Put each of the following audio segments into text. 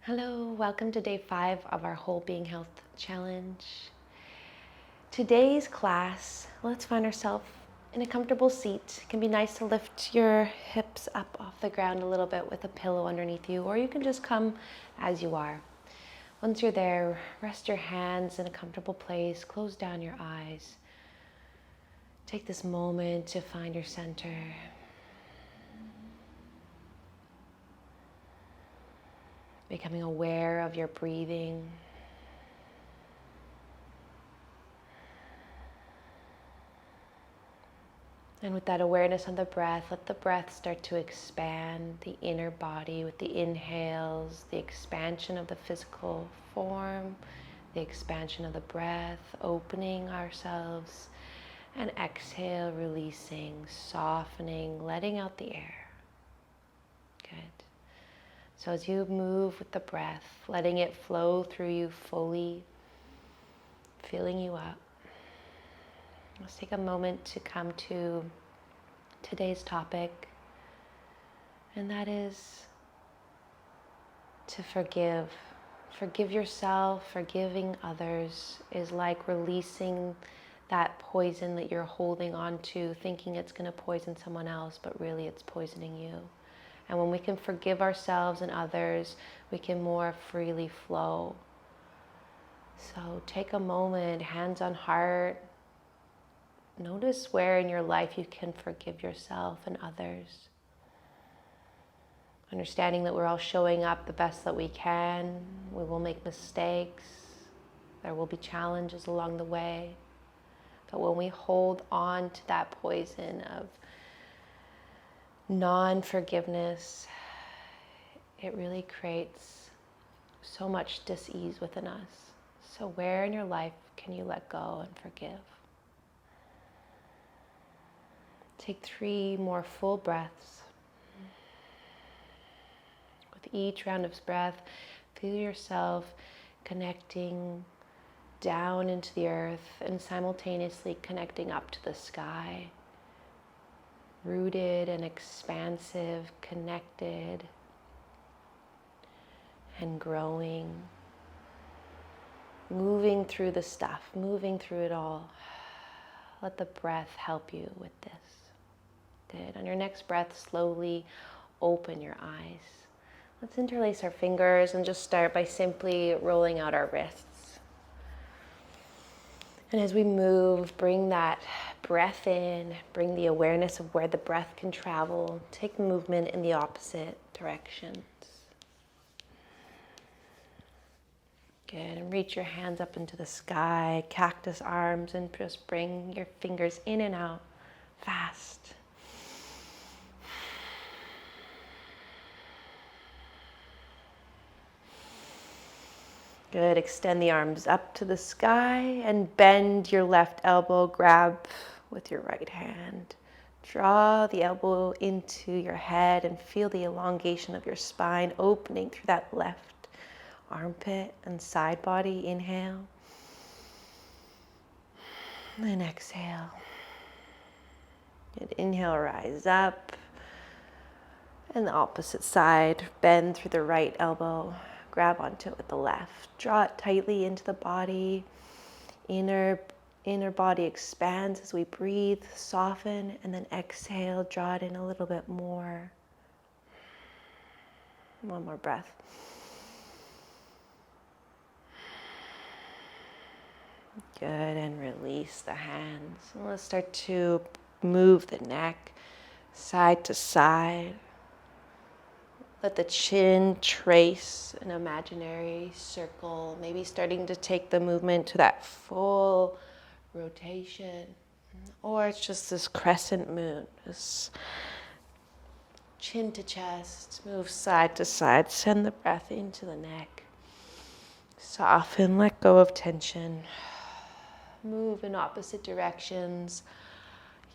Hello, welcome to day 5 of our Whole Being Health Challenge. Today's class, let's find ourselves in a comfortable seat. It can be nice to lift your hips up off the ground a little bit with a pillow underneath you, or you can just come as you are. Once you're there, rest your hands in a comfortable place, close down your eyes. Take this moment to find your center. Becoming aware of your breathing. And with that awareness of the breath, let the breath start to expand the inner body with the inhales, the expansion of the physical form, the expansion of the breath, opening ourselves, and exhale, releasing, softening, letting out the air. Good. So as you move with the breath, letting it flow through you fully, filling you up. Let's take a moment to come to today's topic, and that is to forgive. Forgive yourself. Forgiving others is like releasing that poison that you're holding on to, thinking it's going to poison someone else, but really it's poisoning you. And when we can forgive ourselves and others, we can more freely flow. So take a moment, hands on heart. Notice where in your life you can forgive yourself and others. Understanding that we're all showing up the best that we can. We will make mistakes. There will be challenges along the way. But when we hold on to that poison of non-forgiveness, it really creates so much dis-ease within us. So where in your life can you let go and forgive? Take 3 more full breaths. With each round of breath, feel yourself connecting down into the earth and simultaneously connecting up to the sky. Rooted and expansive, connected and growing. Moving through the stuff, moving through it all. Let the breath help you with this. Good. On your next breath, slowly open your eyes. Let's interlace our fingers and just start by simply rolling out our wrists. And as we move, bring that breath in, bring the awareness of where the breath can travel. Take movement in the opposite directions. Good, and reach your hands up into the sky, cactus arms, and just bring your fingers in and out fast. Good, extend the arms up to the sky and bend your left elbow, grab with your right hand. Draw the elbow into your head and feel the elongation of your spine opening through that left armpit and side body. Inhale. And exhale. Good. Inhale, rise up. And the opposite side, bend through the right elbow. Grab onto it with the left. Draw it tightly into the body. Inner body expands as we breathe. Soften and then exhale. Draw it in a little bit more. One more breath. Good, and release the hands. And let's start to move the neck side to side. Let the chin trace an imaginary circle, maybe starting to take the movement to that full rotation. Or it's just this crescent moon, this chin to chest, move side to side, send the breath into the neck. Soften, let go of tension. Move in opposite directions.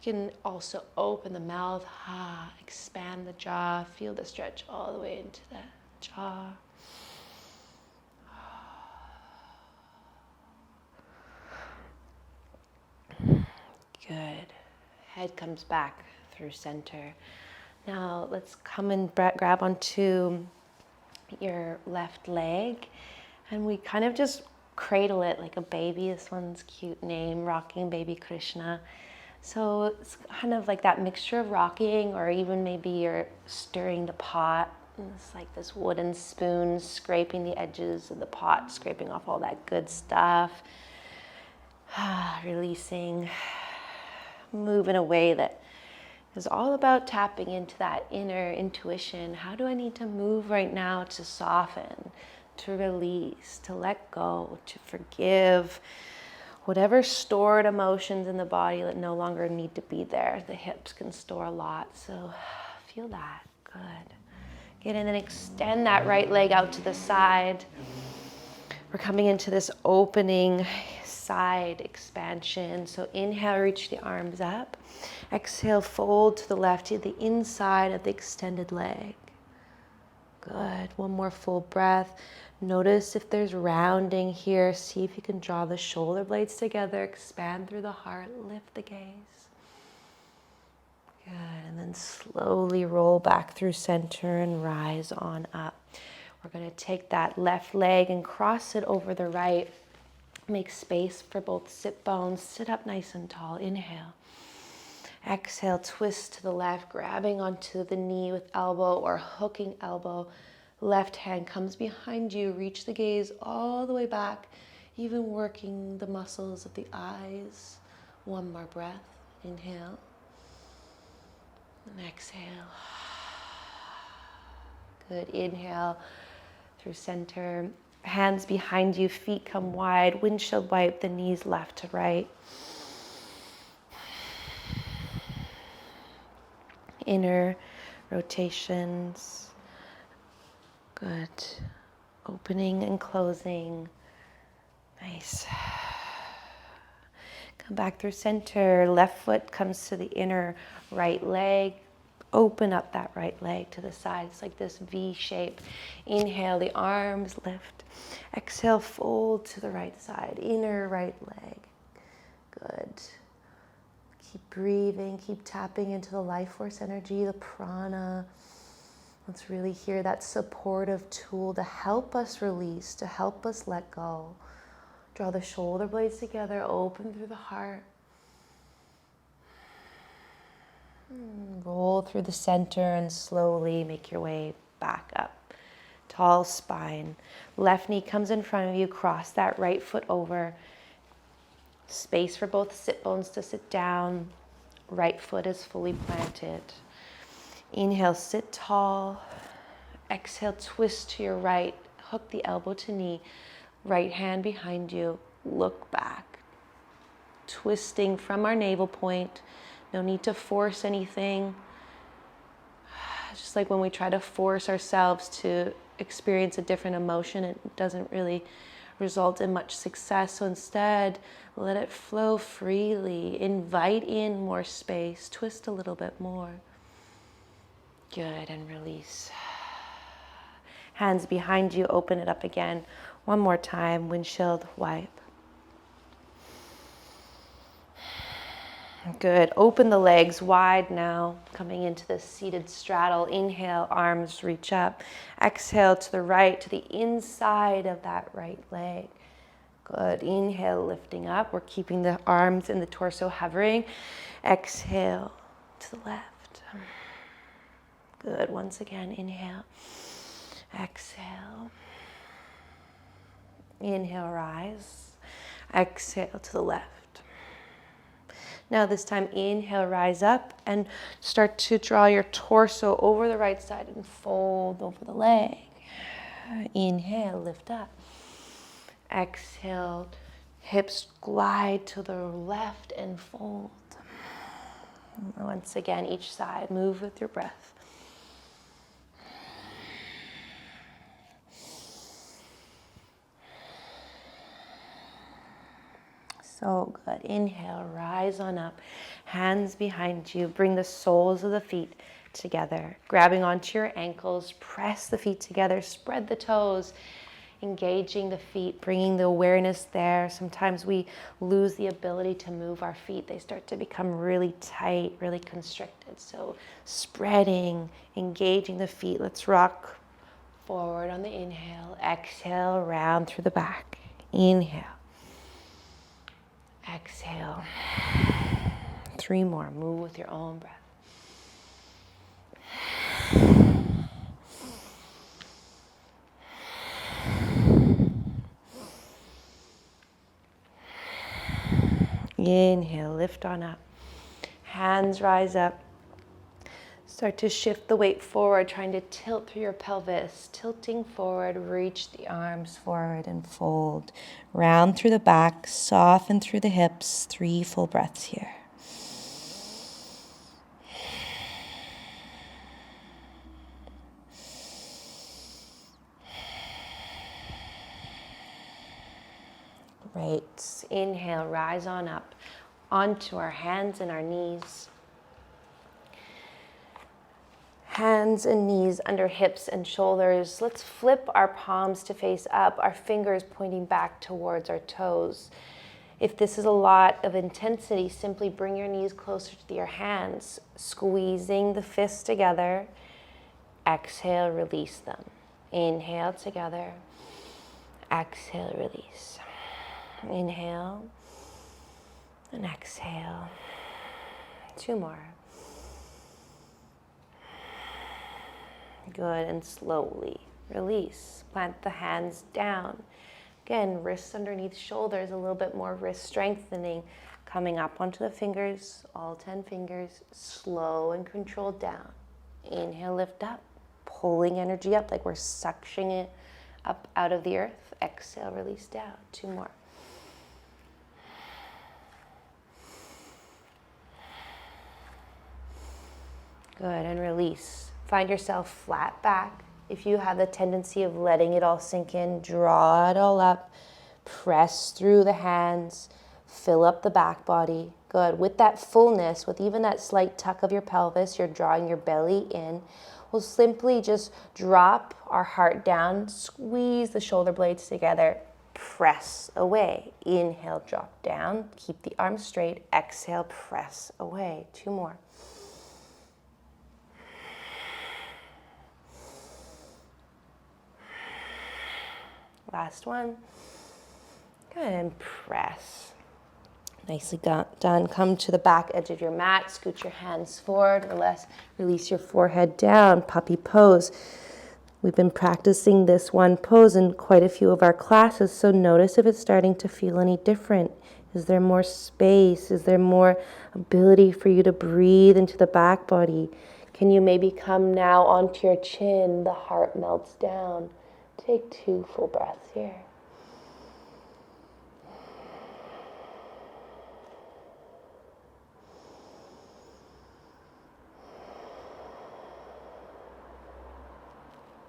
You can also open the mouth, expand the jaw, feel the stretch all the way into the jaw. Good. Head comes back through center. Now let's come and grab onto your left leg, and we kind of just cradle it like a baby. This one's cute name, Rocking Baby Krishna. So it's kind of like that mixture of rocking, or even maybe you're stirring the pot. And it's like this wooden spoon scraping the edges of the pot, scraping off all that good stuff. Releasing, move in a way that is all about tapping into that inner intuition. How do I need to move right now to soften, to release, to let go, to forgive whatever stored emotions in the body that no longer need to be there? The hips can store a lot, so feel that. Good. Get in and extend that right leg out to the side. We're coming into this opening side expansion. So inhale, reach the arms up. Exhale, fold to the left to the inside of the extended leg. Good. One more full breath. Notice if there's rounding here. See if you can draw the shoulder blades together. Expand through the heart. Lift the gaze. Good. And then slowly roll back through center and rise on up. We're going to take that left leg and cross it over the right. Make space for both sit bones. Sit up nice and tall. Inhale. Exhale, twist to the left, grabbing onto the knee with elbow or hooking elbow. Left hand comes behind you. Reach the gaze all the way back, even working the muscles of the eyes. One more breath. Inhale. And exhale. Good. Inhale through center. Hands behind you, feet come wide. Windshield wipe the knees left to right. Inner rotations. Good. Opening and closing. Nice. Come back through center. Left foot comes to the inner right leg. Open up that right leg to the side. It's like this V shape. Inhale, the arms lift. Exhale, fold to the right side. Inner right leg. Good. Keep breathing. Keep tapping into the life force energy, the prana. Let's really hear that supportive tool to help us release, to help us let go. Draw the shoulder blades together. Open through the heart. Roll through the center and slowly make your way back up. Tall spine. Left knee comes in front of you. Cross that right foot over. Space for both sit bones to sit down. Right foot is fully planted. Inhale, sit tall. Exhale, twist to your right. Hook the elbow to knee. Right hand behind you. Look back. Twisting from our navel point. No need to force anything. Just like when we try to force ourselves to experience a different emotion, it doesn't really result in much success. So instead, let it flow freely. Invite in more space. Twist a little bit more. Good, and release. Hands behind you, open it up again. One more time, windshield wipe. Good. Open the legs wide now, coming into the seated straddle. Inhale, arms reach up. Exhale to the right, to the inside of that right leg. Good. Inhale, lifting up. We're keeping the arms and the torso hovering. Exhale to the left. Good. Once again, inhale. Exhale. Inhale, rise. Exhale to the left. Now this time, inhale, rise up and start to draw your torso over the right side and fold over the leg. Inhale, lift up. Exhale, hips glide to the left and fold. Once again, each side, move with your breath. So good. Inhale, rise on up. Hands behind you. Bring the soles of the feet together. Grabbing onto your ankles. Press the feet together. Spread the toes. Engaging the feet. Bringing the awareness there. Sometimes we lose the ability to move our feet. They start to become really tight, really constricted. So spreading, engaging the feet. Let's rock Forward on the inhale. Exhale, round through the back. Inhale. Exhale. 3 more. Move with your own breath. Inhale, lift on up. Hands rise up. Start to shift the weight forward, trying to tilt through your pelvis. Tilting forward, reach the arms forward and fold. Round through the back, soften through the hips. 3 full breaths here. Great. Inhale, rise on up onto our hands and our knees. Hands and knees under hips and shoulders. Let's flip our palms to face up, our fingers pointing back towards our toes. If this is a lot of intensity, simply bring your knees closer to your hands, squeezing the fists together. Exhale, release them. Inhale together. Exhale, release. Inhale and exhale. 2 more. Good, and slowly release. Plant the hands down. Again, wrists underneath shoulders, a little bit more wrist strengthening. Coming up onto the fingers, all 10 fingers, slow and controlled down. Inhale, lift up, pulling energy up like we're suctioning it up out of the earth. Exhale, release down. 2 more. Good, and release. Find yourself flat back. If you have the tendency of letting it all sink in, draw it all up. Press through the hands. Fill up the back body. Good. With that fullness, with even that slight tuck of your pelvis, you're drawing your belly in. We'll simply just drop our heart down, squeeze the shoulder blades together, press away. Inhale, drop down. Keep the arms straight. Exhale, press away. 2 more. Last one. Good, and press. Nicely done. Come to the back edge of your mat. Scoot your hands forward. Release your forehead down. Puppy pose. We've been practicing this one pose in quite a few of our classes, so notice if it's starting to feel any different. Is there more space? Is there more ability for you to breathe into the back body? Can you maybe come now onto your chin? The heart melts down. Take 2 full breaths here.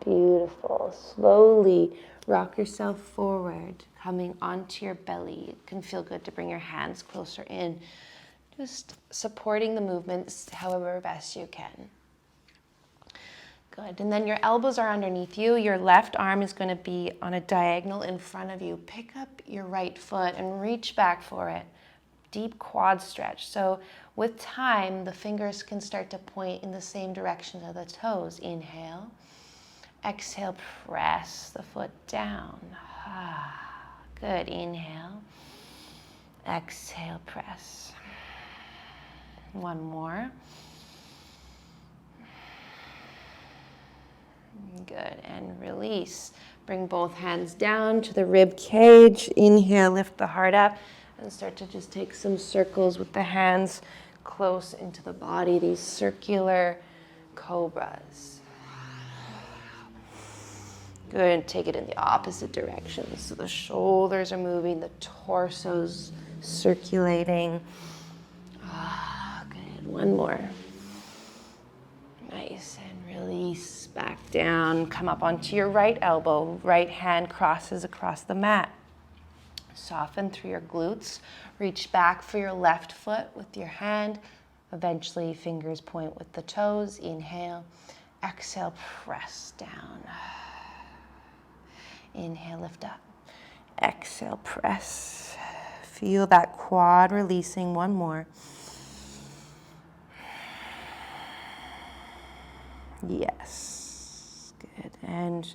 Beautiful. Slowly rock yourself forward, coming onto your belly. It can feel good to bring your hands closer in, just supporting the movements however best you can. Good, and then your elbows are underneath you. Your left arm is going to be on a diagonal in front of you. Pick up your right foot and reach back for it. Deep quad stretch. So with time, the fingers can start to point in the same direction of the toes. Inhale. Exhale, press the foot down. Good, inhale. Exhale, press. 1 more. Good, and release. Bring both hands down to the rib cage. Inhale, lift the heart up, and start to just take some circles with the hands close into the body, these circular cobras. Good, and take it in the opposite direction. So the shoulders are moving, the torso's circulating. Good, 1 more. Nice, and release back down. Come up onto your right elbow. Right hand crosses across the mat. Soften through your glutes. Reach back for your left foot with your hand. Eventually, fingers point with the toes. Inhale. Exhale, press down. Inhale, lift up. Exhale, press. Feel that quad releasing. 1 more. Yes. Good. and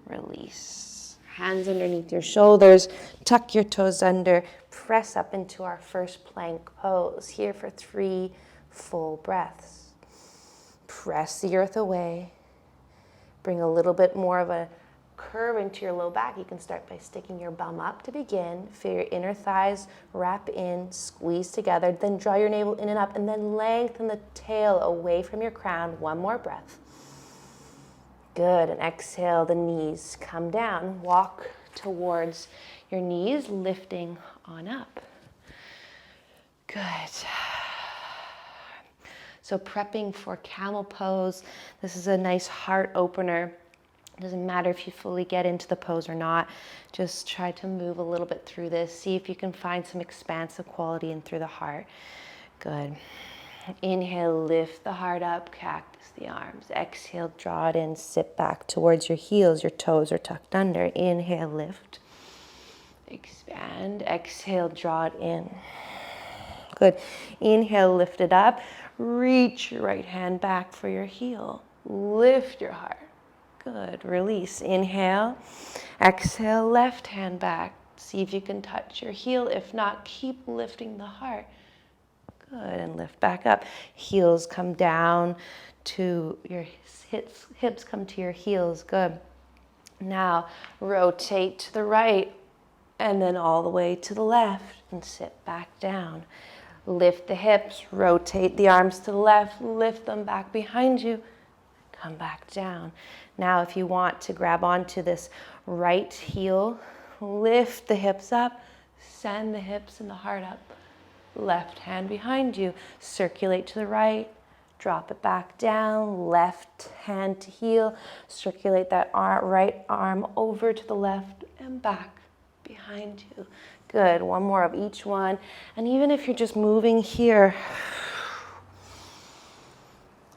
release. Hands underneath your shoulders, tuck your toes under, press up into our first plank pose. Here for 3 full breaths. Press the earth away. Bring a little bit more of a curve into your low back. You can start by sticking your bum up to begin. Feel your inner thighs wrap in, squeeze together, then draw your navel in and up, and then lengthen the tail away from your crown. 1 more breath. Good, and exhale, the knees come down. Walk towards your knees, lifting on up. Good. So prepping for camel pose. This is a nice heart opener. It doesn't matter if you fully get into the pose or not. Just try to move a little bit through this. See if you can find some expansive quality in through the heart. Good. Inhale, lift the heart up, cactus the arms. Exhale, draw it in, sit back towards your heels. Your toes are tucked under. Inhale, lift. Expand. Exhale, draw it in. Good. Inhale, lift it up. Reach your right hand back for your heel. Lift your heart. Good. Release. Inhale. Exhale, left hand back. See if you can touch your heel. If not, keep lifting the heart. Good. And lift back up. Heels come down to your hips come to your heels. Good. Now rotate to the right and then all the way to the left and sit back down. Lift the hips, rotate the arms to the left, lift them back behind you, come back down. Now if you want to grab onto this right heel, lift the hips up, send the hips and the heart up. Left hand behind you, circulate to the right, drop it back down, left hand to heel, circulate that right arm over to the left and back behind you. Good, 1 more of each one. And even if you're just moving here,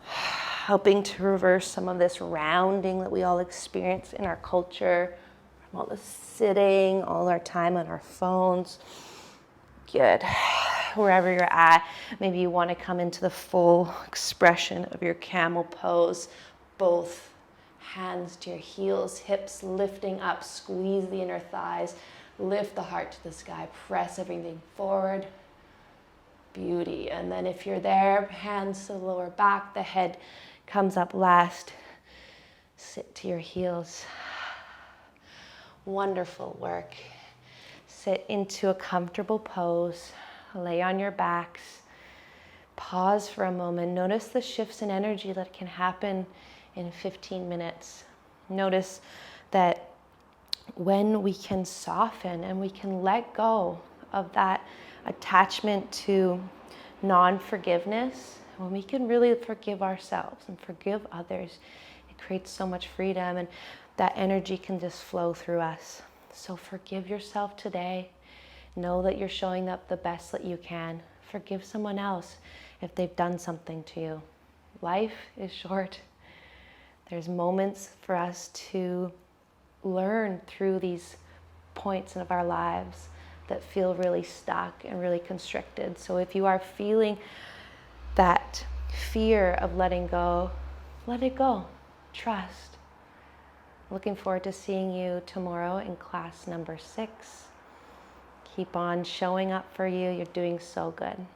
helping to reverse some of this rounding that we all experience in our culture, from all the sitting, all our time on our phones. Good. Wherever you're at, maybe you want to come into the full expression of your camel pose. Both hands to your heels, hips lifting up, squeeze the inner thighs, lift the heart to the sky, press everything forward. Beauty. And then if you're there, hands to the lower back, the head comes up last. Sit to your heels. Wonderful work. Sit into a comfortable pose. Lay on your backs. Pause for a moment. Notice the shifts in energy that can happen in 15 minutes. Notice that when we can soften and we can let go of that attachment to non-forgiveness, when we can really forgive ourselves and forgive others, it creates so much freedom and that energy can just flow through us. So forgive yourself today. Know that you're showing up the best that you can. Forgive someone else if they've done something to you. Life is short. There's moments for us to learn through these points of our lives that feel really stuck and really constricted. So if you are feeling that fear of letting go, let it go. Trust. Looking forward to seeing you tomorrow in class number 6. Keep on showing up for you. You're doing so good.